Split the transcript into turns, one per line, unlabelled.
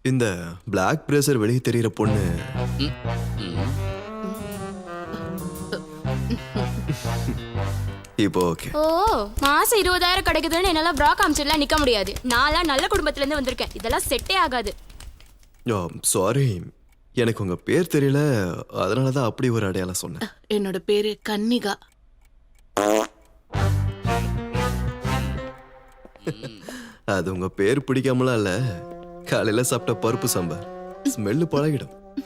இந்த பிளாக் பிரேசர் வெளியே தெரியுற பொண்ணு இப்போ ஓகே.
ஓ, மாசம் 20,000 கிடைக்குதுன்னு என்னால ப்ரா காமிச்சிடலாம் நிக்க முடியாது. நான்லாம் நல்ல குடும்பத்துல இருந்து வந்திருக்கேன். இதெல்லாம் செட்டே ஆகாது.
சாரி, எனக்கு உங்க பேர் தெரியல, அதனாலதான் அப்படி ஒரு அடையாளம் சொன்னேன்.
என்னோட பேரு கன்னிகா.
அது உங்க பேர் பிடிக்காமலாம் இல்ல, காலையில சாப்பிட்ட பருப்பு சாம்பார் ஸ்மெல்லு பழகிடும்.